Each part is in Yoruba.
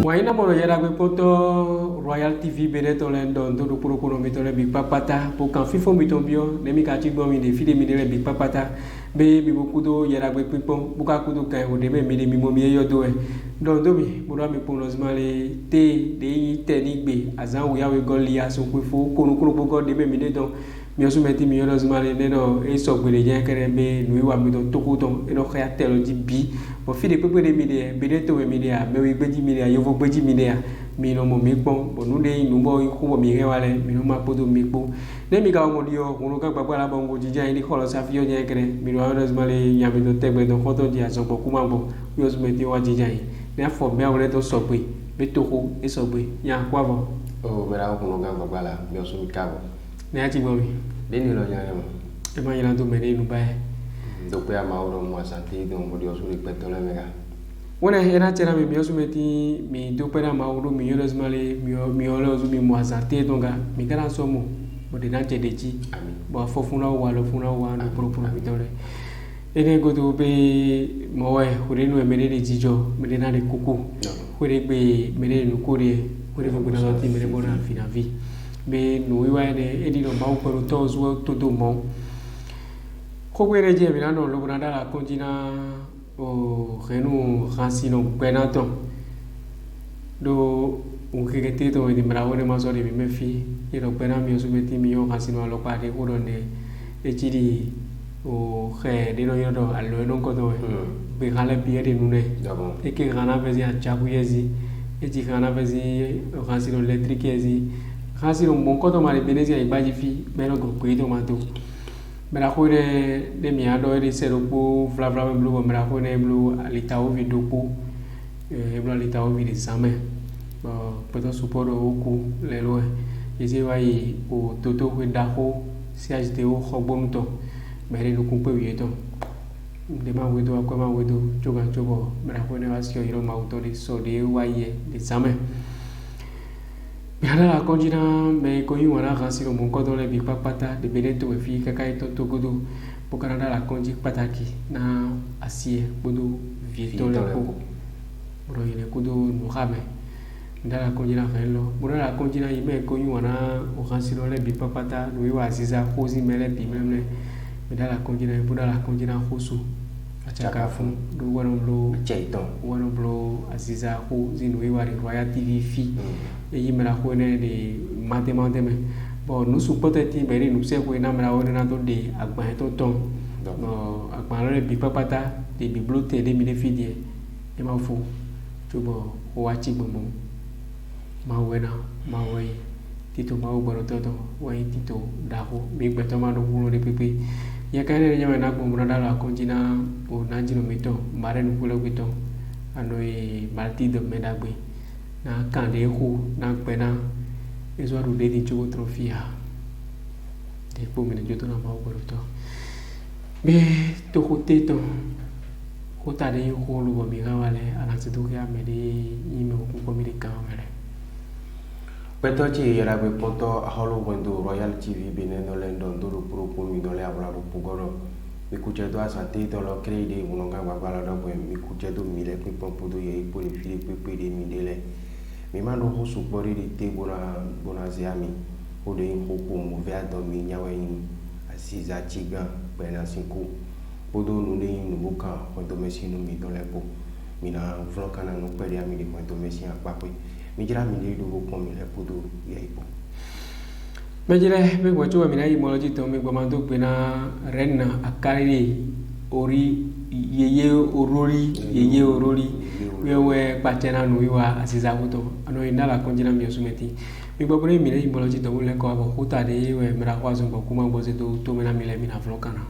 Waina mono yara be poto Royal TV beneto lendo ndo puro kono mitole big papata pour quand fifo mitombio nemi ka ti gbo mi de fide mi de big papata be mi bokudo yara be pipon buka kudo kan o de me mi de mi mo mi yodo e ndo mi bura mi pon lozmale te de yi te ni gbe azan wo ya we goli aso pe fo kono kono go de me mi de don mi osu meti mi lozmale ne no e so gbere je kere be nu wa mi don tokuton e no kha telo di bi bo fide pepe de mi de beneto mi de a me we gbeji mi de a yo gbeji mi de a mi no mo mi pon bo nu de nu bo ku bo mi re wale mi no ma podo mi po ne mi ka mo dio kono ka gbagba la bongo jija ni kholo sa fi yo je kere mi no lozmale ya mi do tegbe don koto di aso bo ku ma bo mi osu meti wa jija yi ne fo me awre to so pe be to ko e so pe ya kwa bo o me ra kono ga gbagba la mi osu mi ka bo ne ati gbo mi de ni lo ya mo e ma yina to me de nu ba do pe ama oro mo asante don mo dio su ri peto le mega wona era tera mi osu meti mi do pe na ma oro mi yo lozmale mi o lo su mi mo asante don ga mi kana so mo mo de na je de ji bo fo fun lo wa no pro mi dore ene go to be mo we hore no me de jijo me de na de kuku hore be me de no kore hore fo na ti me de bona fina vi be no wi wa de edi no ba u pero to zo to do mo ko we re je mi na no lo bona da kontina o renu rasino penato do un kekete to di bravo de maso de mi fi e lo pena mi so meti mi o rasino lo pa de ko donde e chiri o khe de no yodo allo non ko do be gale pie de nune e ke gana vezi a chaku yezi e ji gana vezi rasino electrique yezi rasino mon ko to mari benezi ai baji fi beno go ko to mato mera ko de mi ado e sero po vla vla blu mera ko ne blu alita o video po e blu alita o video same bo poto suporo oku le lo e se vai o toto ko da ko si ajte o khogbonto mere no kumpe wieto de ma wedo akwa ma wedo joga jobo mera ko ne wasio iro ma autori so de waye de same Biara la konjina me ko yi wana rasiro mon ko dole bi papata de beneto e fi kakai to togodo po Canada la konji pataki na asie bodo vieto le ko bro ile kudo no game ndala konjina khelo bro la konjina yi me ko yi wana o rasiro le bi papata no yi wa ziza khozi mele bi mele ndala konjina boda la konjina khosu achaka fun do wono blo cheito wono blo aziza ko zinu yi wa Royal TV fi e yimera ko ne de matema me bon nous supporter ti beri nous se ko na mera o na to de agban to ton no agban le bi papata de bibliothèque de mi de fidie e ma fo to bo o wa chi gbo mo ma wena ma we tito ma o boro to wa tito da ko mi gbe to ma do wulo de pepe ya ka ne nyama na gbo mo na la konjina o na jino mito mare nu kulo gito ano e malti de medagbe na kande ko na pena ezo ru de jogo trofia de po mene joto na mau to be to hote to hota de ko lu mi ga wale ana se to ya me de ime ko mi de ka mele peto ci era be poto holo wendo Royal TV beneno lendo ndoro pro ko mi dole abra ro pugoro mi kuche do asante to lo crede unonga gbagba lo do mi kuche do mi le pipon podo ye ipo ni fili pepe de mi dele mi mando ho supporti di te bona ziami o de ho ko mo ve adomi nyawe yin asiza chiga bena sinku podo no de yin no ka o do mesi no mi do lepo mi na vlo kana no pere ami de ko do mesi apapo mi jira mi de do ko mi le podo ye ipo me jira me go chuwa mi na yi mo ji to mi go mando pe na renna akari ori yeye orori wewe patena no iwa asiza kuto ano indala konjina mi osumeti mi gbogbo mi le imolo ti to le ko abo huta de we mera kwa zo ko ma boze do to mena mi le mi na flokana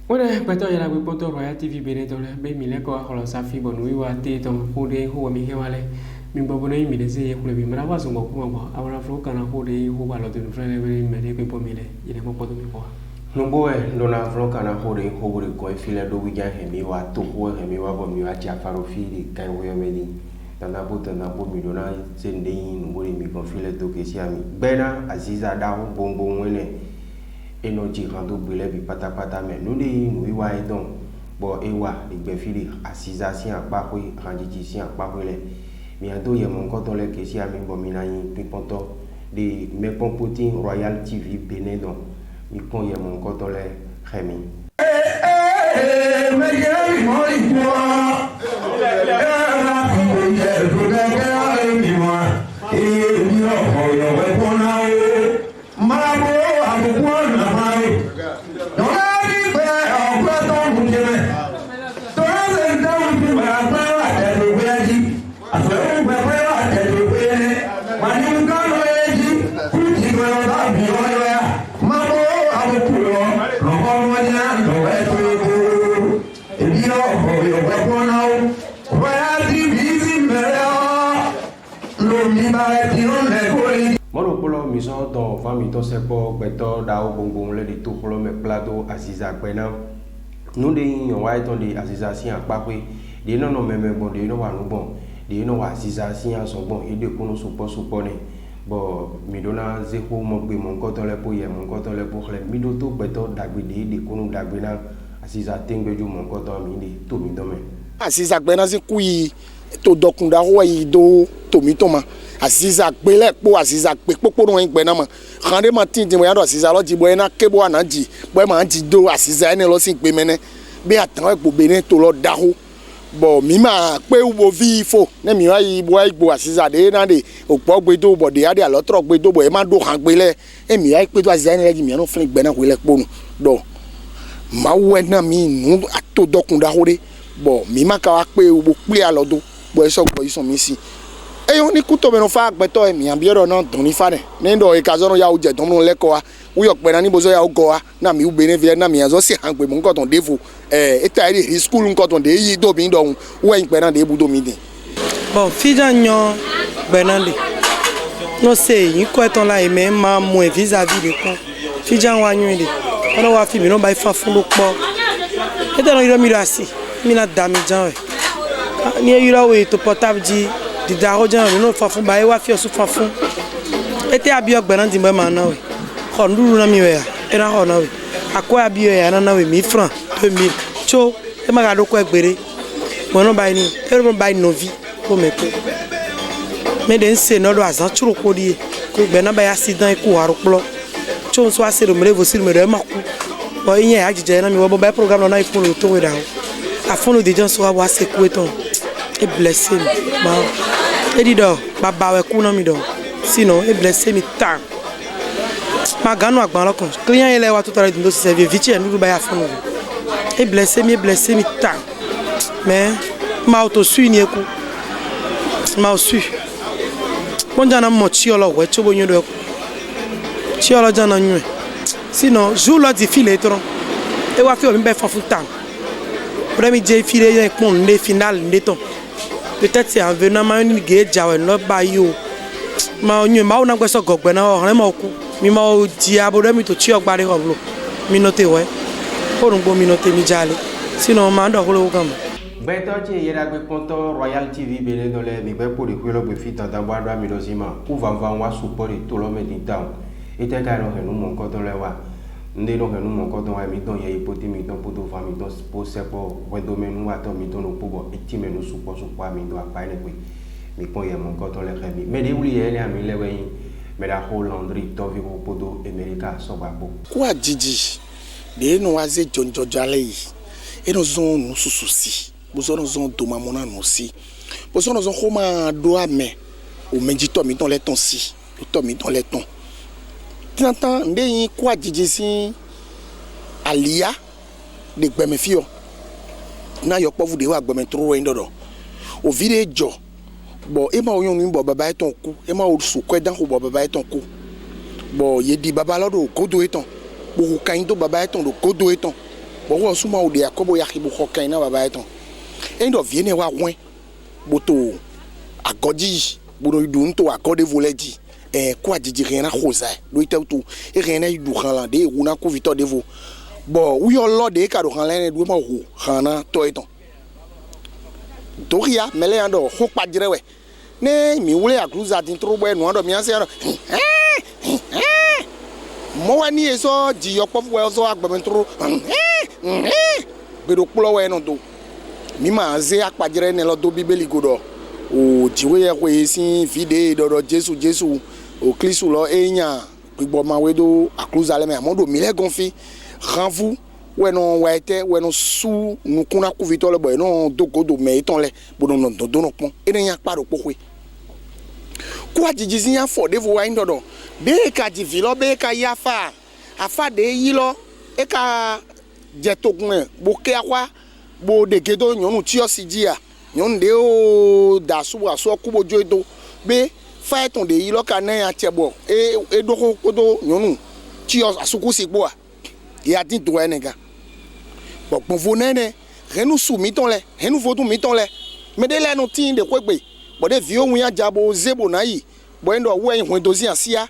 wona pato ya la we poto Royal TV beneto le be mi le ko holo safi bonu iwa te to ko de ho mi he wale mi gbogbo mi le se ye ko le mi mera kwa zo ko ma bo awara flokana ko de ho ba lo de no frele me le ko mi le ile mo poto mi ko Lumboe ndona vloka na hore ko file do wija hemi wa to ho hemi wa bo mi wa cha faro fili kai wo yemeni tana bo mi dona sende yin ngori mi ko file to ke siami bena aziza da ho bombo wene énergie rando brûlé bi patapata mais nous nous y voyons donc bon ewa ligbefili assisation akpakwe randitisi akpakwe le bientôt il y a mon compte le que si ami bomina yin piponto de Mepompotin Royal TV Benin donc mi kon y a mon compte le Rémi Monopolo mission dans famille to sepo beto dao bonbon le di to polo me plateau assisa kwena nous de yon wa eton de assisation akpakwe de no no meme bon de no wa no bon de no wa assisation so bon e de kono support ne bon mi dona zeko mo gbe mon koton le po ye mon koton le po le mi do to beto dagbe de kono dagbe na assisa tengbe ju mon koton mi de to mi do me assisa kwena se kui to dokunda ho yi do to mi to ma assisa gbele po assisa pe popo no ngbe na ma kan de ma tin mo ya do assisa lo ji bo na kebo ana ji bo ma ji do assisa ene lo sin pe mene be atan epo Benin to lo daho bo mi ma pe wo vi fo ne mi wa yi bo igbo assisa de na de opo gbe do bo de ade alotro gbe do bo e ma do kan gbele e mi wa pe to assisa ene ji mi no fin gbe na ko le po nu do ma we na mi nu ato dokunda ho de bo mi ma ka wa pe wo pe alodo bo e so gbo ison mi si eyo ni kuto beno fa agbeto emi ambiero na don ni fa ne ndo e kazo no ya uje don no leko wa uyo pe na ni bozo ya ugo wa na mi ube ne vie na mi azo si hangbe mo nko ton devo eta ri school nko ton de yi do bi ndo wo en pe na de budo mi din bon fija nyon benande no se yin ko eton la eme ma mo e vis-à-vis de kon fija wa nyon de ono wa fi mi no ba fa fun lo po eta no iro mi rasi mi na dami jan we ni iro we to portable ji di daro jan no fa fun ba e wa fi osu fa fun ete abi ogberan di mo ma na we ko nduru na mi we ya era ho na we akwa abi ya na we 1000 francs 2000 cho e ma ga do ko egbere mo no ba ni e ro ba no vi ko me ko me den se no do azan churu ko di ko gbe na ba ya accident ku haru plo cho so asero me levo sir me re maku bo yin ya jije na mi wo ba program na ipo to we da afonu de jan so wa se ku eton e blessé me ba e di do baba we ku na mi do sinon e blessé mi ta ma ganu agban lokon client ele wa to tare do servir vite nu ba ya fonu e blessé mi ta mais ma auto sui ni eku ma osu bon jana mo chi olo we chobo nyu do chi olo jana nyu sinon jour lo di file tron e wa fi o mi be fon tan pour mi je file yen pon le final neton peut-être c'est en venant ma ni ge jawe no ba yo ma nyu ma una gbeso gogbe na o re mo ku mi ma o di abode mi to chi ogbare oblo mi note we orungbo mi note mi jale sinon ma ndo ko lo kam beto che yera gbe ponto Royal TV Benin dans les mi be pour de kwelo gbe fit dans bois droit mi dosima ku van wa support to lo me din town ite ka no henu mon ko don le wa nde no henu mon ko don wa mi don ye ipoti mi don poto fa mi don po sepo we do menu wa to mi don no pobo iti menu support mi do apa ne pe mi pon ye mon ko don le remi me de wuli ye le ami le we me da Hollandri to vi ko podo America so ba bo kwa jiji de no wa ze jonjojo ale yi e no zon no sususi bozono zon doma mona no si bozono zon khoma do ame o menji to mi ton le ton si to mi ton le ton tantan nde yin kwa jiji si alia de gbeme fio na yo povu de wa gbeme tro ndo do o vire jo bo e ma oyun ni bo baba e ton ku e ma o su ko dan ko bo baba e ton ku bo ye di baba lodo ko do e ton bo kan do baba e ton do ko do e ton bo wo suma o de akobo ya khibu ko kan na baba e ton endo viene wa wen boto agoji bodo dun to akode voleji kwa jiji rien na khoza do itetu e rien na du khala de una ko vito devo bo uyo lo de ka do khala ne du ma ho khana to eton doria mele ando ho pajire we ne mi wule akluza tin tro bo no ando mi anse Moi ni eso jiyo pop we so agbamentro. Bedo kplo we no do. Mi ma ze akpajere ne lo do bibeli godo. O jiwe ya we sin fide do Jesu o Kristo lo enya gbigbo ma we do Jerusalem amodo mi le gonfi ranvu we no waite we no su nukuna ku vitole boy no dogodo me iton le bodo no do no pon ene ya paro pokwe kwa jijizin ya for devo wa indodo be ka divilo be ka yafa afa de yilo e ka jetogun bo ke akwa bo de gedo nyonu ti osijia nyon de o da su aso kubo joido be fa ton de yilo ka na ya chebo e do kodo nyonu ti asuku sigbo a ya tin to enega bon vo nene renu su miton le renu vodun miton le me de le no tin de kwegbe bo de vi ohun ya jabo zebo na yi bo endo wo yin hun dozi asia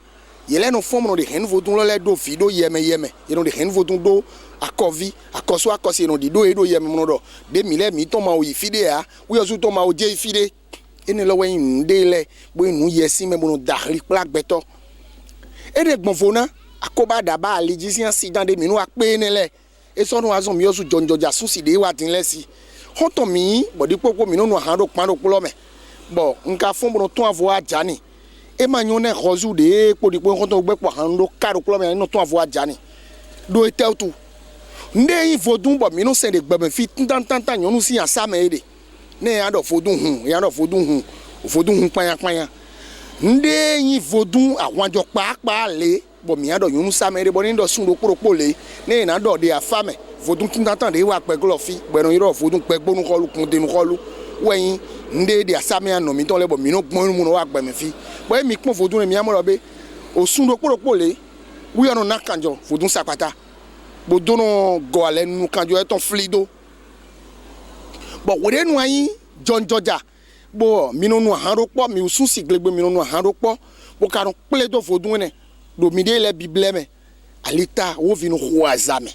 ye le no form no de renu vodun lo le do fi do yeme ye no de renu vodun do akovi akoso akosi no di do e do yeme no do de mi le mi ton ma o yi fide a wo yo su ton ma o je fide eni lo wen de le bo inu yesi me bo no dahri plak beto e de gbon fona akoba daba aliji si dan de mi no ape ne le e so no azon mi osu jonjoja sun si de wa tin lesi hoto mi bodi popo mi no no han do pan do polo me bo nka fun bo ton avo aja ni e ma nyon ne rozu de po di po hoto gbe po han do ka do polo me no ton avo aja ni do e teltu nde yin vodun bo mi no se de gbe me fi tan nyon si asa me de ne ya do fodun hun panya nde yin vodun awanjo pa le bo mi ado yun sa mere bo ni do sun do poropo le ne na do de afame vodun tintan de wa pe glofi gbẹ̀rún iro vodun pe gbonu kolu kun denu kolu weyin nde de asame ano mi ton le bo mi no gbon mu no wa gbe mi fi bo mi pon vodun mi amoro be o sun do poropo le wi ono na kanjo vodun sapata bo dono go ale nu kanjo e ton flido bo we nu ayin John Georgia bo mi no nu han ro po mi sun si glegbe mi no nu han ro po bo karun ple do vodun ne do mi de le bible me alita wo vinu ho azame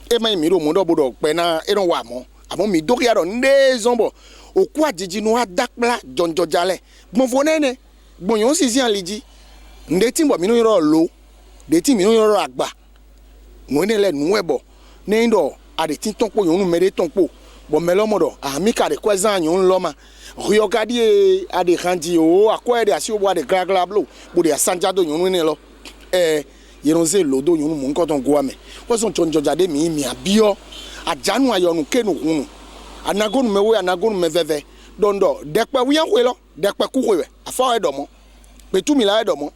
e ma mi ro mo do bodo pe na e ron wa mo amo mi do ya ro nde zombo oku ajiji nu adakpla jonjo jale gbon fo nene gbon yon si aliji nde ti mo mi no ro lo de ti mi no ro agba mo ne le nu ebo ne ndo ade tin ton po yon mere ton po bo melo modo ami ka de kwezan yon lo ma rio gadi ade khanji o akwa de asi o bo ade gragla blo bo de sanjado yon ne lo yeronze lodo yunu mu nkoton guame woson chonjojade mi abio ajanu ayonu kenu hunu anagonu mewe anagonu meveve dondo dekpe wiyan kwelo dekpe kuwe afa edomo petumi la edomo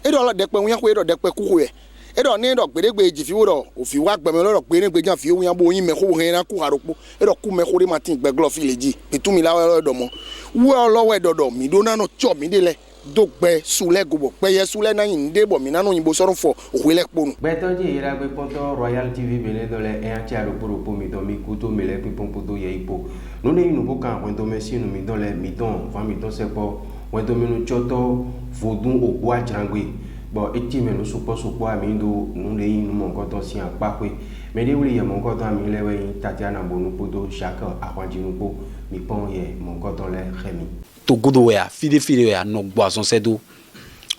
edo la dekpe wiyan kwedo dekpe kuwe edo ni do gbedegbe jifi wo ofi wa gbeme lo gbedegbe jan fi wiyan bo yin me ko hen na ku haropo edo ku me ko ri matin gbe glo fi leji petumi la edomo wo lowe dodo mi do na no cho mi de le dogbe sule gobo peye sule na inde bo mi nanu yimbo soro fo ohwele ponu betoji ira gbe poto Royal TV bele dole e atia ro poropo mi do mi kuto mele pipon poto ye ipo no ne inu boka wento mesi no mi dole mi don fa mi don sepo wento mi no choto vodun oku ajrangwe bo eti me no supo ami ndo no le inu mo nkoto si apakwe me de wuri ye mo nkoto ami lewe Tatiana bonu poto chaka akwanji nupo mi pon ye mo nkoto le Remi togodo ya fide ya no boison sedo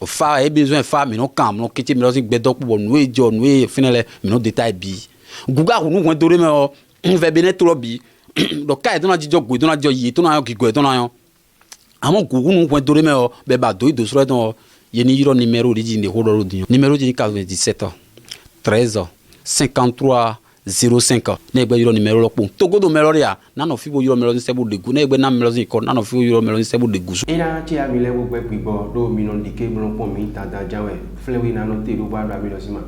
o fa e besoin fa mi no kam no kiti mi lo si gbedo po no ejo no e finale mi no detail bi guga ko no dore me o ve bene tro bi do kai do na jijo gwe do na jo yi to na yo gigwe do na yo amo gugu no dore me o be ba do do so don ye ni yiro numéro origine ho do din numéro di 97 13 53 05 negbe yiro numero lopo togodo meloria nano fibo yiro melo nsebu de gu negbe na melo ziko nano fibo yiro melo nsebu de gu ina ti ami le gbe pibo do mi no dike mi no pon mi tata jawe flewi na no te ru ba do mi lo sima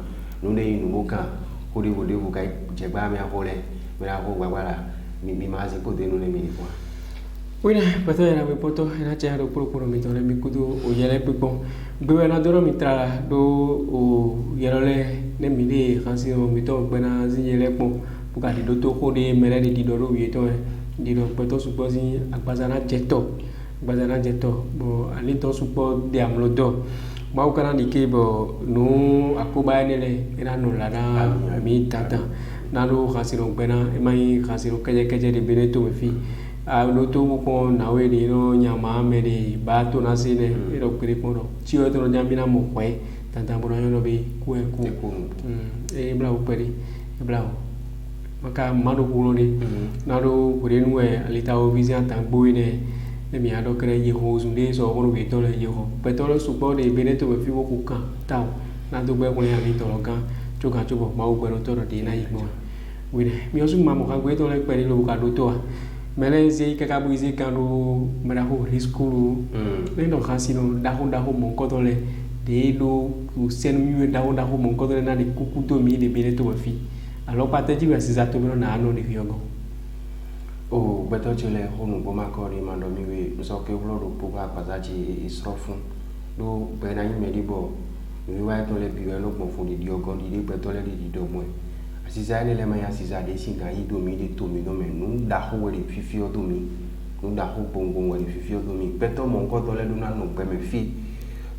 no le inu boka ko de wode bu kai je gba mi afole mi ra ko gbagbara mi ma se ko de no le mi fo wina pato era we poto ina cha ro puro mi to le mi kudu o yele pipo gbe na doro mi tra do o yerole ne mi de kansi o mi to gbe na zi yele pon buka di do to ko de mere di doro wi to di do poto supo si agbazana jeto bo ali to supo de amlo do ma o kana di ke bo no akoba ne le ina no la na mi tata na lo kansi ro gbe na e mai kansi ro keje de bene to mi fi no to ko na we ni no nyama me de ba to na sine ero kiri poro ti o to nyamina mo kwe tanta bona yo no be ku e bla o peri e bla o maka mado kuno ni na do kurenu e alita o vision tambo ne e mi ado kre ye ho zunde so ko be to le ye ho pe to le supo de be ne to be fi wo ku kan taw na do be ko ya ni to lo kan cho kan cho bo ma o be ro to ro de na yi mo wi ne mi o su ma mo ka gwe to le pe lo ka do to mele zi kaka bu zi kan do mera ho riskulu ne do khasino da ho mo ko to le de do ku sen mi da ho mo ko to le na de kuku to mi de be ne to be fi alors pas te dire si ça te veut na no de yogo o beto chele honu boma ko ri mando mi we so ke vlo do puga pazaji isrofu do be na yime di bo mi wa to le biwe no gbon fun di yogo di de beto le di do mo asiza ne le ma ya asiza de singa yi do mi de to mi no me nu da ho we fifi o do mi nu da ho bongo we fifi o do mi beto mo ko to le do na no pe me fi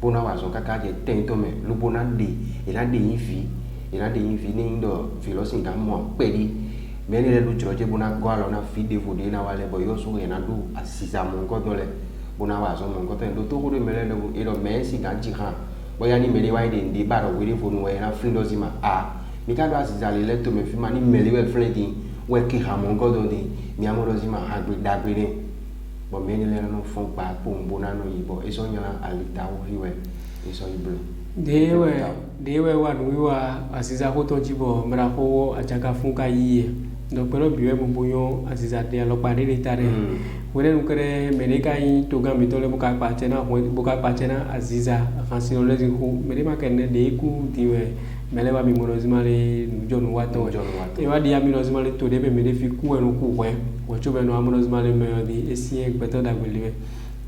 bona wa so kaka je ten to me lu bona de ila de yin fi ila de yin fi ni ndo filosin ga mo pe di meni le du troje bona go alo na fi de vode na wale bo yo so na du asisa mo ko dole bona wa so mo ko ten do to ko de mele no e do me si ga ji han bo ya ni mele wa de ndi ba ro we de fonu we na frindo zima mi ka do asisa le to me fi ma ni mele we fledi we ki ha mo ko do di mi amoro zima ha gbe dagbe ni bo meni le no fon pa po bona no yi bo e so nya alita wo fi we e so iblo dewe wa nuiwa asiza ko to jibo mra ko achaka funka yi do pero biwe mboyo asiza de alopa de tare wele nukere mereka yi to ga mi to le buka pa chena ho buka pa chena aziza fansino le ko mere ma ken de ku diwe mele ba mi monozima le jonu wato e wa dia mi monozima le to de be mere fi ku enu ku we wo cho be no monozima le me di esien beto da gweliwe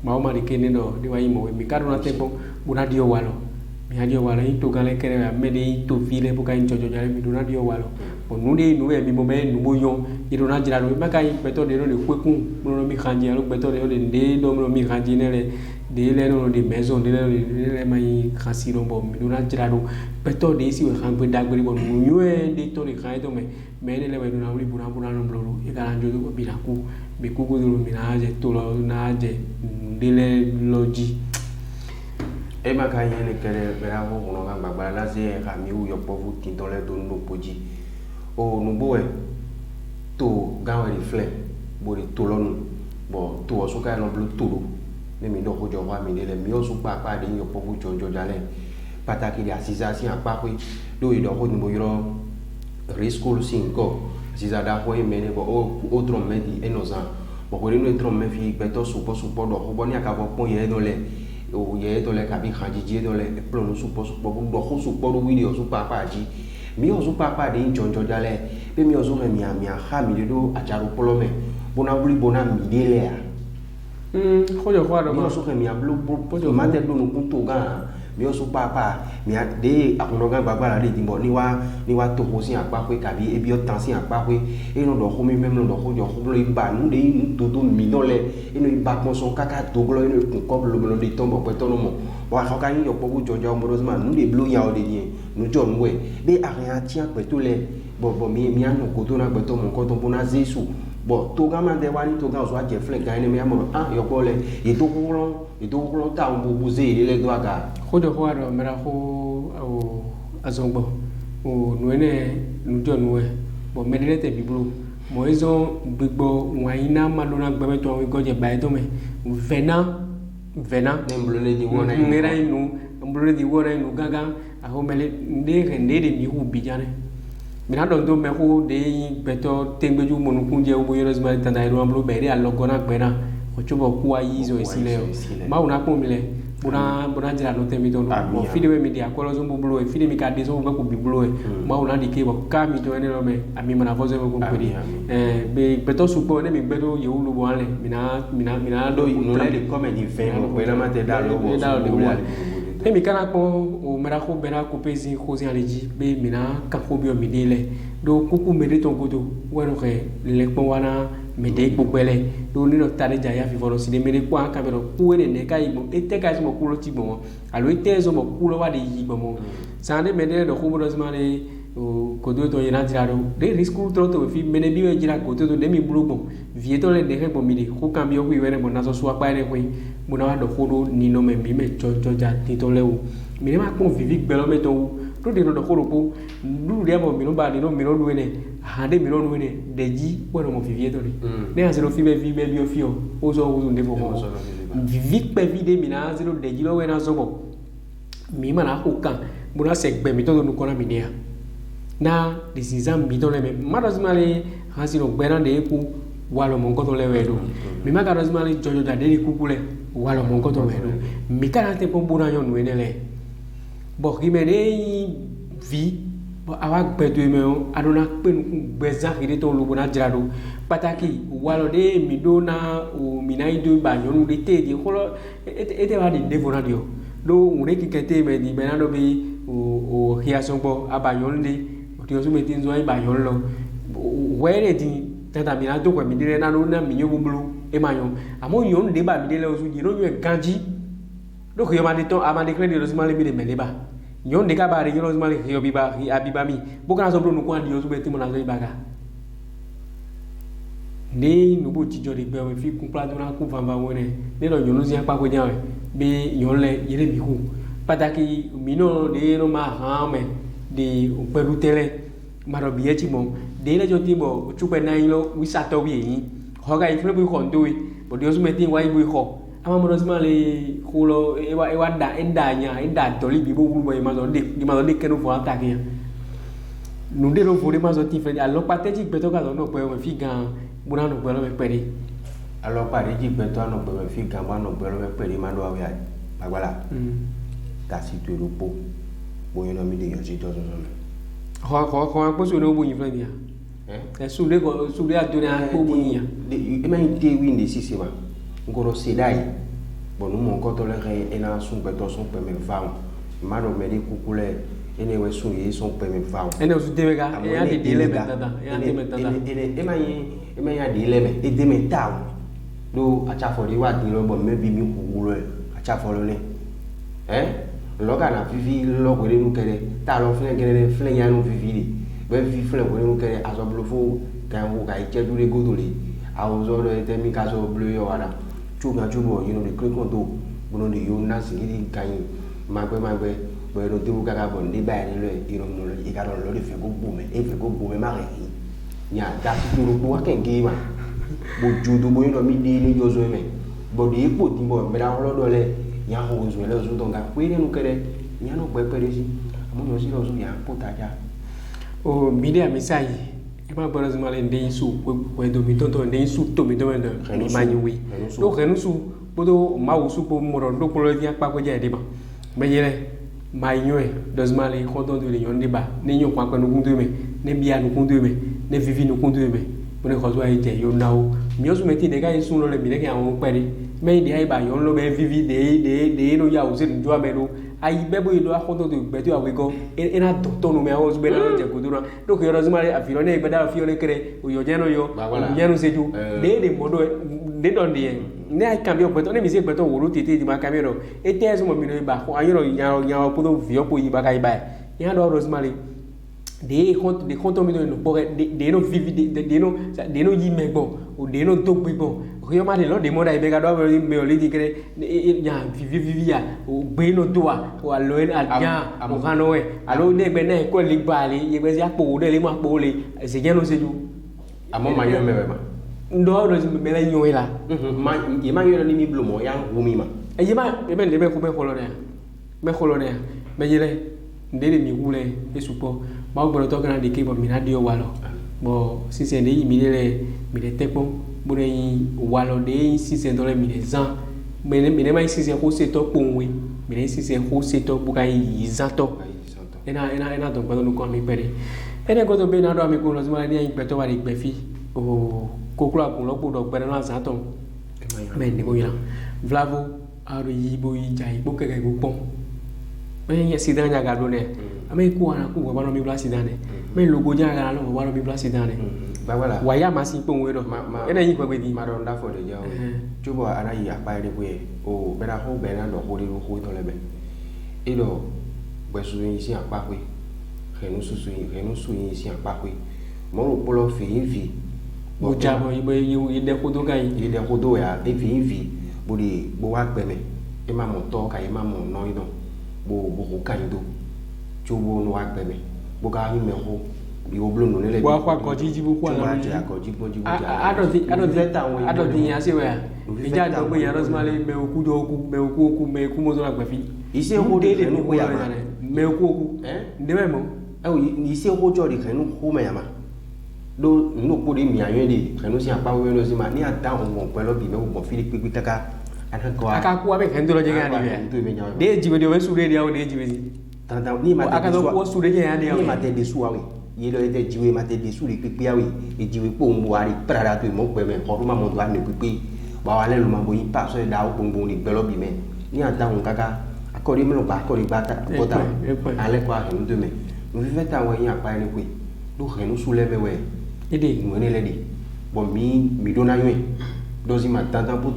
ma o ma de kene do de wa yi mo mi ka do na tempo buna dio walo mi hadio wala into gale kere me de to file buka in jojo jale mi dona dio walo o nude nu e mi mo be nu boyo i dona jira do maka i beto de no le kwekun no mi khanje alo beto de de do no mi khanje ne le de le no de maison de le mai khasi do bo mi dona jira do beto de si we khan be dagbri bo nu yo e de to le khay to me ne le we dona uri buna no bloro e kala njo do bi na ku be ku ku do mi na je to lo na je de le loji e ma ka yene kere bera ho no ga gbagba la se ka mi u yo povu tin to le do no poji o nu bo e to ga we refle bo ri to lonu bo to o so ka no blu to do ne mi do ho jo wa mi le mi o so pa pa de yo povu jojo jale pataki di asiza si apa ko do i do ho ni bo yo risco sin ko asiza da ho e mene bo o tro me di enoza bo ko no tro me fi beto supo do ho bo ni aka bo pon ye do le o ye to le kabi khajiji to le plono supo do ho supo do video su papa ji mi o su papa de jonjo jale be mi o so mi ha mi do acharu polome bona buli bona mi de le ya khojo kwa do mi o so mi ablo pojo ma de do no kunto ga mi o su papa mi de akuno ga gbagba la de dimbo ni wa to ho sin apa pe kabi ebi o tan sin apa pe e no do ho mi mem no do ho jo ho lo iba nu de nu to do mi no le inu iba mo so kaka to glo inu kun ko lo de tombo pe to no mo wa ka yin yo pogu jojo morozma nu de blo ya o de ni nu jo nu we be aria ti pe to le bo mi anu ko to na pe to mo ko to bona zesu bo to ga ma de wa ni to ga so a je fle ga ni mi amo yo ko le e to ko ta un bu ze le do aga khodo ho ro mera ho o azongbo o nuene nujo nuwe bo medele te biblo mo ezo gbigbo waina malona gbeme to wi goje ba to me vena ne mblole di wona ngera inu mblole di wona inu gaga a ho mele nde de mi hu bijane mina don do me hu de beto tengbeju monukunje ubo yorosma tanda ru amblo bere alogona gbera o chubo ku ayizo esile ma una ko mile buna jira no temi don mo fide we media ko lo zo bubulo e fide mi ka de so be ko bibulo e ma una di ke bo ka mi to ene lo me ami mana vozo me ko pedi be beto supo ne mi beto ye ulu bo ale mina do no le de comedy fe mo ko na ma te da lo bo e mi kana ko o mera ko bena ko pezi ko zi aleji be mina ka ko bio mi dele do kuku me de ton ko do wero ke le ko wana me de gbele do ni no tare jaya fi foro sine me de kwa kamero ku ne ka ibo ete ka mo kulo ti bo alo ete zo mo kulo wa de yibo mo sande me de do ko mo zma le o kodo to yena tirado de risku tro to fi me ne biwe jira ko to de mi blugo vieto le de bo mi de ko cambio ku iwere mo na so suwa pa ne ko mo na do ko do ni no me mi me jojo ja ti to lewu mine ma ko vivi gbelo meto do de no do ko ropo du de mo mino ba de no mino do ne hande mino no ne deji wo no mo vivi to ne azero fi be bio fio o so wo nde fo vivi pe vide mina azero deji lo we na so bo mi mana ko kan buna se gbe mi to no ko na mi ne na disizam mi to le me madazimale hasino gbena de ku walo monko to le wedo mi magadazimale jojo da de ku kule walo monko to wedo mi kana te po buna nyon wenele bo kimene vi bo awa gbedo me o adona pe nu gbeza kide to lu bona jrado pataki walo de mi do na o minaido ba nyonu de te di kholo ete ba de devona dio do unre kikete me di benado bi o hiason bo abayon de o ti o su metin zo ai ba yon lo where di tata mi na to kwa mi dire na no na mi nyo bulu e ma yon amo yon de ba mi de le osu di no nyo ganji do ko yo ma de ton ama de credit osu ma le mi de me de ba yon de ka ba re yon osu ma le yo bi ba abiba mi bo kana so bro no kwa di osu be ti mo na so ibaga ni no bo ti jo de gbe o fi kun pla do na ku van va wone ni lo yon osu pa ko jan be yon le yire mi ku pataki mi no de no ma ha me de o pelu tele maro biye ti mo de le jo ti bo chupe na lo wi sa to wi yin ho ga ifle bu kon do wi bo de osu metin wa ibu ko ama mo rozma le khulo e wa da enda to li bi bo bu bo ma zo de di ma zo de kenu fo attaque ya nu de lo fo de ma zo ti fe alo pate ji gbe to ka no pe o fi gan buna no gbe lo me pere alo pare ji gbe to no pe fi gan ba no gbe lo me pere ma do awe agbala ta si tu ro po bo yo no mi de yo si to so ko ko so no bu yin fle dia su de adore a ko bu yin e ma ite wi de si se ba ngoro sedai bonu mon ko to le re ena sun pe to sun pe me fa ma no me di kukule ene we sun yi sun pe me fa ene su de ga e ya de le metata e ya de metata e ma ya de le me e de me ta do acha fo di wa di lo bo me bi mi kukule acha fo lo ne lo ga na vivi lo ko nu kere ta lo fle kere fle ya nu vivi di be vivi fle ko nu kere aso blo fo ka wo ka ije dure godole awozo lo ete mi ka so blo yo ara chuga chubo you know the click on do bono de yo na singiri kan magbe bo ro dibu ka bon di ba ni lo iro no lo i ka lo le fe go bume e fe go bume ma re nya da ti duro bo ka ngi ma bo judo bo no mi di ni yo zo me bo di po di bo me da lo do le nya ho zo le zo donga kwe ni nu kere nya no gbe pere si amu yo si lo zo ya po ta ja o mi de amisai e ma bora zuma le ndin su ko do mi tonto ndin su to mi do mi manyui do renu su bodo ma usu po mo ro do ko le dia pa ko je de ba me yele ma nyoe do zuma le ko do le yon de ba ni nyo kwa nu kundu me ne bia nu kundu me ne vivi nu kundu me mo ne ko zo ai je yo nawo mi o su meti de ga isu lo le mi de ke awon pere me de ai ba yon lo be vivi de no ya o se njo amero ai bebo ido akoto to gbeto awego ena to no me awo be na je kodura do ko yoro zuma le afiro ne gbeda afiro ne kere o yo jeno yo yenu seju de modo de don de ne ai cambio gbeto ne mi se gbeto woro tete di ma camero e te so mo mi no ba ko ayoro nya podo vio po yi ba kai ba ya do rosemary de konto mi no po de no vivi de no yi megbo o de no to gbegbo o yo ma de lo de mo da ibe ga do me o le di kere nya vivi ya o gbe no to wa o alo adia o kanu we alo de gbe na ko le gba le ye gbe si apo de le ma po le se je no seju amo ma yo me ma ndo do me le nyo la ma ye ma yo ni mi blo mo ya ngumi ma e ye ma e ben le be ko me kolone me yele ndele mi wule esupo ma gboro to kana de ke bo mi na dio walo bo since ne yi mi le tepo bo ne yi walo de since do le mi le zan me ne ma since ko se to ponwe mi ne since ko se to bu ka yi zato ena to gboro no ko mi pere ene go to be na do mi ko lo zuma ni yin pe to wa de gbe fi o kokura kun lo gbodo pere na zato me ni go yan vlavo aro yi bo yi jai bo keke go pon me sidan nya ga do ne ame ku ana ku wa no mi bla sidan ne me logo nya ga no wa no mi bla sidan ne ba wala wa ya ma si pon we do ene yin pe di ma do nda fo de jawo chubo ana yi apa de we o be na ho be na do ho de ho to le be e do gbe su yin si apa pe renu su yin si apa pe mo ro polo fi yin fi mo ja mo yi de ko do ga yi de ko do ya e fi yin fi bo de bo wa gbe me e ma mo to ka e ma mo no ido bo kanyido chubo no akpeme bo ka hi me ho yo blo no le wa kwa ko jiji bu kwa na ja ko jibo ja I don't think ya se we ija do gbe yan rosmale me oku do oku me ku mo so la gbefi ise ho de no ko ya me oku de me mo ise ho jo de kan no ho me ya ma do no ko de mi ayen de kan no si apa we no si ma ni ata ho mo pelo bi me mo fi pe kaka aka ku abe kan do lo je ga ni de jibe de we su de dia o de jibe tanda ni ma aka do ko su de je ya de ni ma te de su awe ye lo de jiwe ma te de su de pepe awe e jiwe po mbo ari prada to mo pe me ho do ma mo do ani pepe ba wa le lo ma bo yin pa so da o gbongbo ni gbelo bi me ni ata hun kaka akori me lo ba akori ba ta bota ale kwa hin do me no fi feta wa yin apa ni pe do he no su le me we ede mo ne le di bo mi do na yun dozi ma tantan po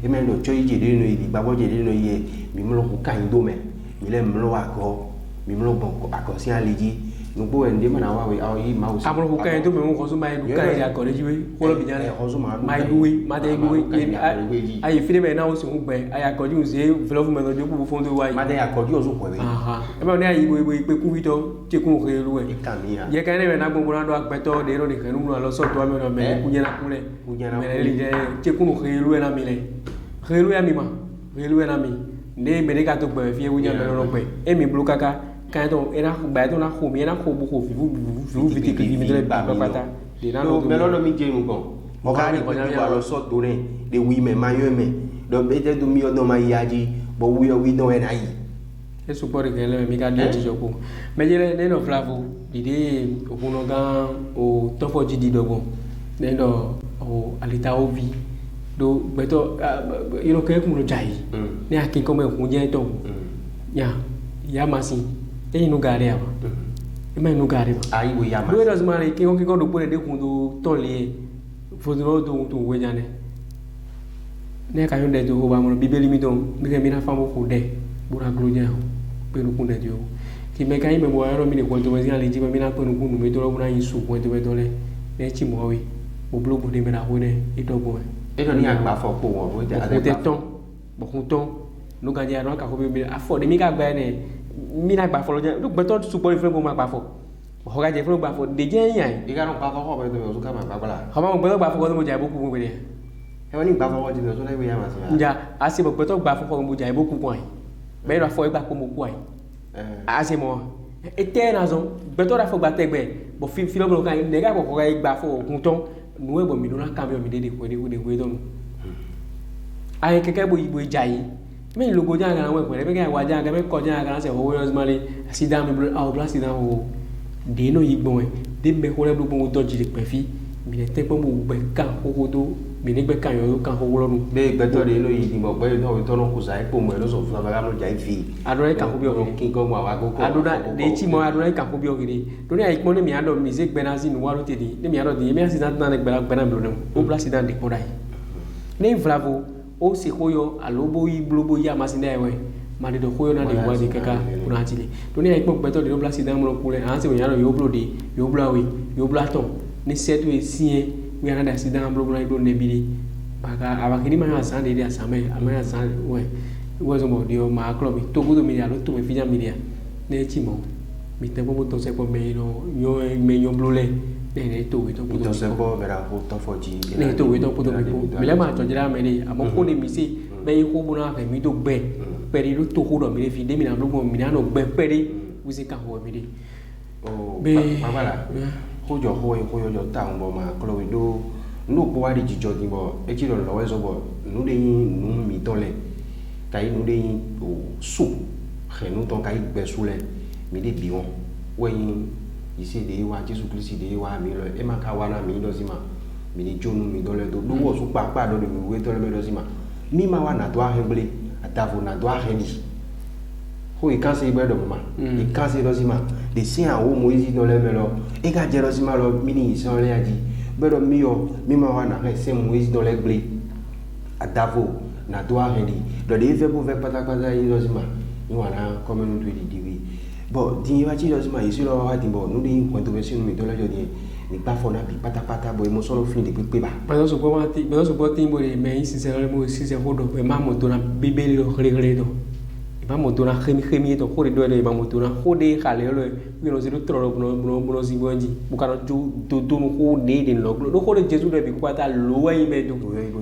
e me lo cho ije de no yi ba bo je de no ye mi mo lo ku kan do me mi le mo lo wa ko mi mo lo bon ko akosi aleji nugbo ende mana wa we awo yi ma o si amro ku kan do me mo ko so mai du kan ya ko le jiwe ko lo bi jan mai duwe ma de duwe ayi fide be na o si un gbe aya ko ju se velo fu me no joku fun do wa yi ma de akodi o so ko we aha e me ni ayi bo ipe ku wi to ti ku re lu e ikamiya ye kan ne be na gbogbo na do agbeto de ro ni kan nu lo so to me no me ku nyana ku le me le je ti ku re lu e na mi le re lu ya mi ma re lu e na mi ne me de ka to gbe fi e wu nya me no gbe e mi blu kaka kan to era ba to na ko mi na ko bu ko fi vite que mi dele ba pata de na no me lo mi je mu kon mo ka ni ko ni wa lo so to re de wi me ma yo me do be je do mi o do ma yaji bo wi do e na yi e support ke le mi ka de ti joko me je le no flavo ide okuno gan o to fo ji di dogon ne do o alita ovi do beto iro ke ku lo jai ne akin ko me ku je to ya masin e no gare aba e mai no gare ba ai bo ya ma do eras mare ki ko do pore de kun do tole fodro do to we nyane ne ka yonde do ba mo bibeli mi don mi ke mi na famo ko de bura glonya pe no kun de jo ki me kai me bo ero mi ne ko to we zan le ji mi na pe no kun mi to ro na yin su ko to we to le ne chi mo we bo blo bo de me na ho ne e do bo e do ni agba fo ko won ro ja de ton bo kun ton no ga ja ro ka ko bi afo de mi ka gba ne mi na gba fo lo je do gbe to support fún mo ma gba fo ho ga je fún gba fo de je yan e ga ron pa fo ko be to so ka ma gba la ha ma gbe gba fo ko mo ja iboku mo be de e woni gba fo ko ji so le we ya ma so ja asi bo gbe to gba fo ko mo ja iboku ko ai be ra fo igba ko mo ku ai asi mo e te na zo gbe to ra fo gba tegbe bo fi lo mo kan ne ga ko ga gba fo ogun ton nu e bo mi do na kan be mi de ko de we don ai keke bo ibo jai me logo janga we pere be ga wa janga me ko janga se ho we mali sida mi au bla sida ho de no yigbon e de be ho le gbogbo to ji pe fi mi le te po mo gbe kan ho do mi ni gbe kan yo kan ho lo nu be gbe to de no yi mo gbe no to no ku sai po mo lo so fu ba ga mo jai fi adore kan ho bi o ki ko mo wa go ko adora de chi mo adore kan ho bi o gidi to ni ai mo ni mi ado mi se gbe na si nu wa lo te di ni mi ado di mi asida na gbe na mi lo nu o bla sida de ko dai ne flavo o se koyo alobo yi blobo ya masinde ewe ma de do koyo na de wa de kaka kuna chile to ni ai po peto de do blasi dan mo kule an se we yaro yo blode yo blawe yo blaton ni setu e sie we na da sidan blobo na do ne bili baka abakini ma ya san de asame amaya san we zo mo dio ma club to gudo mi ya lo to me fija mi dia ne chimo mi te bo to se po me no yo me yo blole ne to we to puto se po vera ho to fo ji ne to we to puto mi le ma to jira me ni amo ko ni mi se be ko bu na fe mi do gbe peri lu to ko do mi le fi de mi na lo mi na no gbe peri wi se ka ho mi de o bala ho jo ho yo ta mo ma ko lo do no po wa di jijo di bo e ti lo we so bo nu de yin nu mi to le kai nu de yin o su he nu to kai gbe su le mi de bi won we yin ise de wa Jesu Kristi de wa mi lo e ma ka wa na mi do si ma mi ni jonu mi do le do wo su pa do mi we to le me do si ma mi ma wa na do a hemble atavo na do a heni ho i kan se ibe do ma i kan se do si ma de si an wo Moise do le me lo e ka je do si ma lo mi ni so le aji be do mi ma wa na he se Moise do le gble atavo na do a heni do de fe bu ve pata yi do si ma ni wa na come no to di wi bo di wa chi do si ma isi lo wa di bo nu di ko to be si mi do le jo di ni pa fo na bi pata bo mo so lo fin de pe ba pero so ko ma ti pero so ko ti mo re me si se mo si se ho do pe ma mo to na bibeli lo re do mamotona khemi to khore do de mamotona khode khale lo wi no zido tro no zibonji bukano do no khode de lo do khode jesu de bi kwata lo yi medo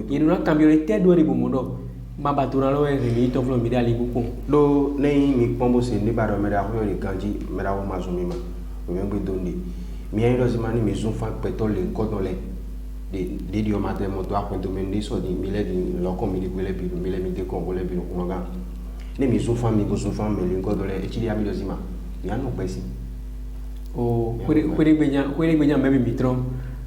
yi no cambio te do ri bomodo mabatona lo remi to flo mi dali buko do nei mi pombo se ni baro mera ho ni ganji mera wo mazumi ma o me gbe dondi mi ayi do zimani mi zun fa peto le godon le de dio matin mo to akwento me ndi so di mi le di lo ko mi di kwele bi mi le mi de ko wole bi ko nga ne mi zun fa mi go zun fa me le godon le e chi di ami do zima mi anu pesi o kwere gbenya me mi tron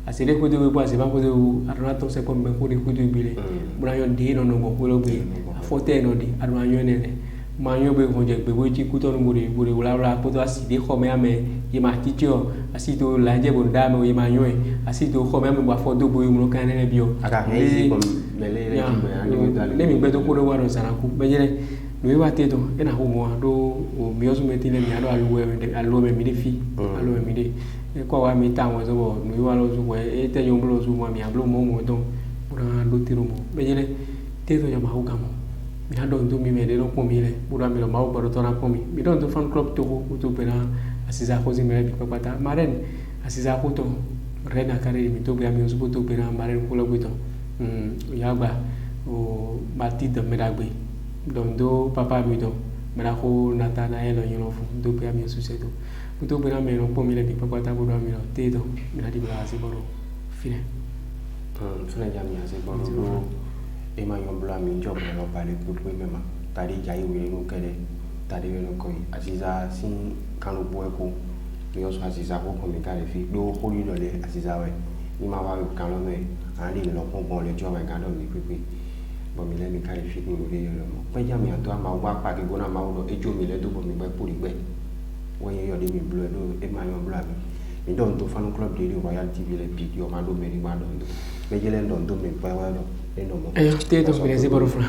asere ko do bo ase ba ko do aruna to se ko me ko de ko do bi le bura yo de no no ko lo gbe afote no di aruna yo ne le ma yo be ko je gbe bo chi ku to no muri wala ko to aside ko me ame ye ma titio asito la je bo da me ye ma yo asito ko me ame bo afo do bo mu kan ne bio aka me ko me le mi gbe to ko do wa ro sara ku be je no wa te to e na ho mo do o mi o su me ti le mi ado alu me mi de fi alu me mi de e ko wa mi ta won so bo no wa lo su we e te yo blo su mo mi ablo mo to ora do ti ro mo be je le te to ya ma ho ga mo mi ha don to mi me de no ko mi le bura mi lo ma o baro to na ko mi don to fan club to ko to pera asiza ko zi me bi ko pata maren asiza ko to rena kare mi to be ami so to pera maren ko lo to ya gba o bati de me dagbe don do papa mi do me la ko natana e lo yin fu do be ami so se to pera me no ko mi le bi ko pata bura mi lo te do mi la di bra se boro fine fine ja mi ase boro do e ma yon bla mi job lo pale ko ko mema tari jayi we no kede tari we no ko asiza sin kanu bo ko mi o so asiza ko mi ka le fi do ko ri lo le asiza we ni ma wa kan lo me ani lo ko bon le job ga do mi pepe bo mi le mi ka le fi ni le lo mo pe ja mi ato ma wa pa ke gona ma wo ejo mi le do bo mi gbe puri gbe wo ye yo de mi blo do e ma yon bla mi don to fan club de Royal TV le bi yo ma do me ri ma do me je le don do me pa wa do e no mo te to mi se boro fra